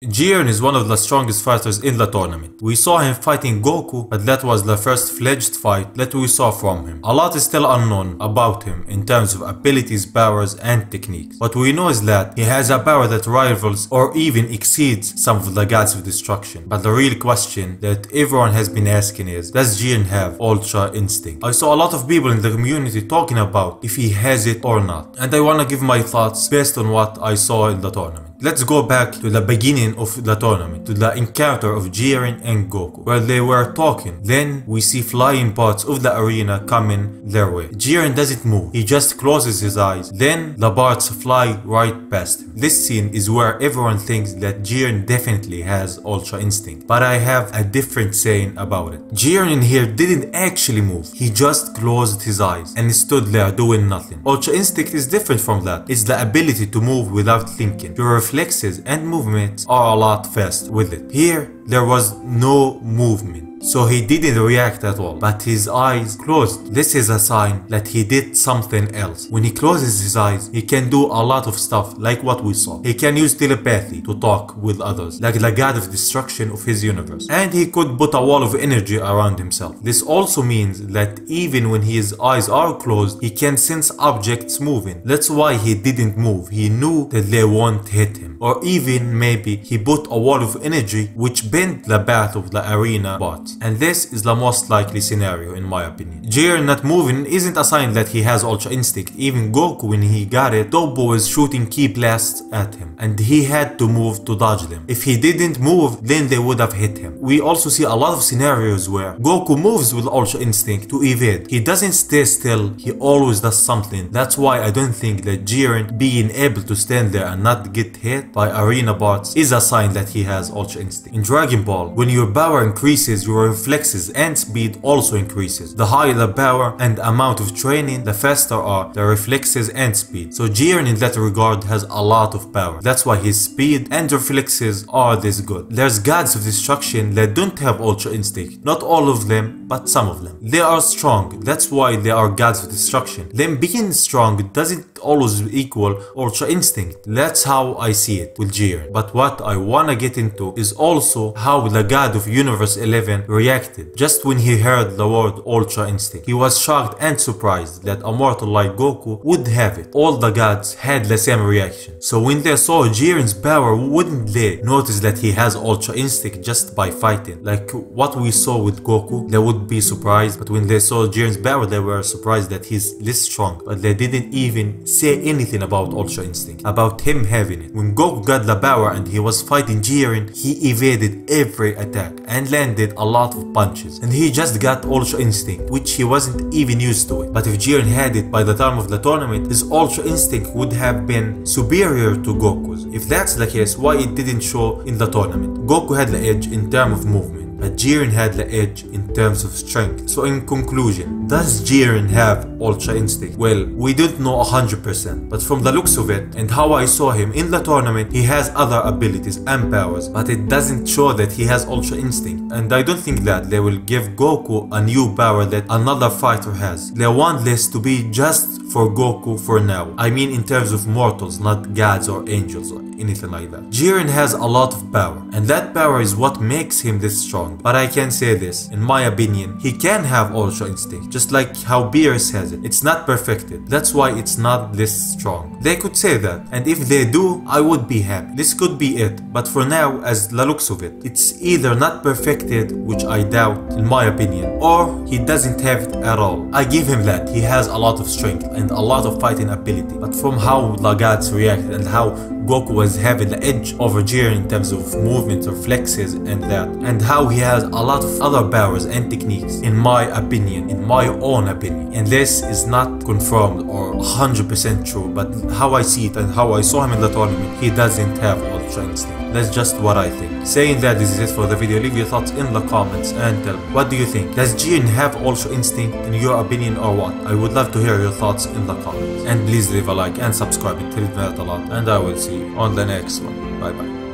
JIREN is one of the strongest fighters in the tournament. We saw him fighting Goku, but that was the first fledged fight that we saw from him. A lot is still unknown about him in terms of abilities, powers and techniques. What we know is that he has a power that rivals or even exceeds some of the gods of destruction. But the real question that everyone has been asking is, does JIREN have Ultra Instinct? I saw a lot of people in the community talking about if he has it or not, and I wanna give my thoughts based on what I saw in the tournament. Let's go back to the beginning of the tournament, to the encounter of JIREN and Goku, where they were talking. Then we see flying parts of the arena coming their way. JIREN doesn't move, he just closes his eyes. Then the parts fly right past him. This scene is where everyone thinks that JIREN definitely has Ultra Instinct, but I have a different saying about it. JIREN in here didn't actually move, he just closed his eyes and stood there doing nothing. Ultra Instinct is different from that. It's the ability to move without thinking. Your reflexes and movements are a lot faster with it. Here, there was no movement, so he didn't react at all, but his eyes closed. This is a sign that he did something else. When he closes his eyes, he can do a lot of stuff like what we saw. He can use telepathy to talk with others, like the god of destruction of his universe. And he could put a wall of energy around himself. This also means that even when his eyes are closed, he can sense objects moving. That's why he didn't move. He knew that they won't hit him. Or even maybe he put a wall of energy which bent the path of the arena bots. And this is the most likely scenario in my opinion. JIREN not moving isn't a sign that he has Ultra Instinct. Even Goku, when he got it, Toppo was shooting key blasts at him and he had to move to dodge them. If he didn't move, then they would have hit him. We also see a lot of scenarios where Goku moves with Ultra Instinct to evade. He doesn't stay still, he always does something. That's why I don't think that JIREN being able to stand there and not get hit by arena bots is a sign that he has Ultra Instinct. In Dragon Ball, when your power increases, your reflexes and speed also increases. The higher the power and amount of training, the faster are the reflexes and speed. So JIREN in that regard has a lot of power. That's why his speed and reflexes are this good. There's gods of destruction that don't have Ultra Instinct. Not all of them, but some of them. They are strong. That's why they are gods of destruction. Them being strong doesn't always equal Ultra Instinct. That's how I see it with JIREN. But what I wanna get into is also how the god of Universe 11 reacted just when he heard the word Ultra Instinct. He was shocked and surprised that a mortal like Goku would have it. All the gods had the same reaction. So when they saw JIREN's power, wouldn't they notice that he has Ultra Instinct just by fighting? Like what we saw with Goku, they would be surprised, but when they saw JIREN's power, they were surprised that he's this strong. But they didn't even say anything about Ultra Instinct, about him having it. When Goku got the power and he was fighting JIREN, he evaded every attack and landed a lot of punches, and he just got Ultra Instinct, which he wasn't even used to it. But if JIREN had it by the time of the tournament, his Ultra Instinct would have been superior to Goku's. If that's the case, why it didn't show in the tournament? Goku had the edge in terms of movement, but JIREN had the edge in terms of strength. So in conclusion, does JIREN have Ultra Instinct? Well, we don't know 100%, but from the looks of it and how I saw him in the tournament, he has other abilities and powers, but it doesn't show that he has Ultra Instinct. And I don't think that they will give Goku a new power that another fighter has. They want this to be just for Goku for now. I mean in terms of mortals, not gods or angels or anything like that. JIREN has a lot of power, and that power is what makes him this strong. But I can say this, in my opinion, he can have Ultra Instinct, just like how Beerus has it. It's not perfected, that's why it's not this strong. They could say that, and if they do, I would be happy. This could be it, but for now, as the looks of it, it's either not perfected, which I doubt in my opinion, or he doesn't have it at all. I give him that, he has a lot of strength and a lot of fighting ability, but from how the gods reacted and how Goku was having the edge over JIREN in terms of movement, reflexes and that, and how he has a lot of other powers and techniques, in my opinion, in my own opinion, and this is not confirmed or 100% true, but how I see it and how I saw him in the tournament, he doesn't have Ultra Instinct. That's just what I think. Saying that, this is it for the video. Leave your thoughts in the comments and tell me, what do you think? Does JIREN have Ultra Instinct in your opinion or what? I would love to hear your thoughts in the comments. And please leave a like and subscribe, it helps me out a lot, and I will see you on the next one. Bye bye.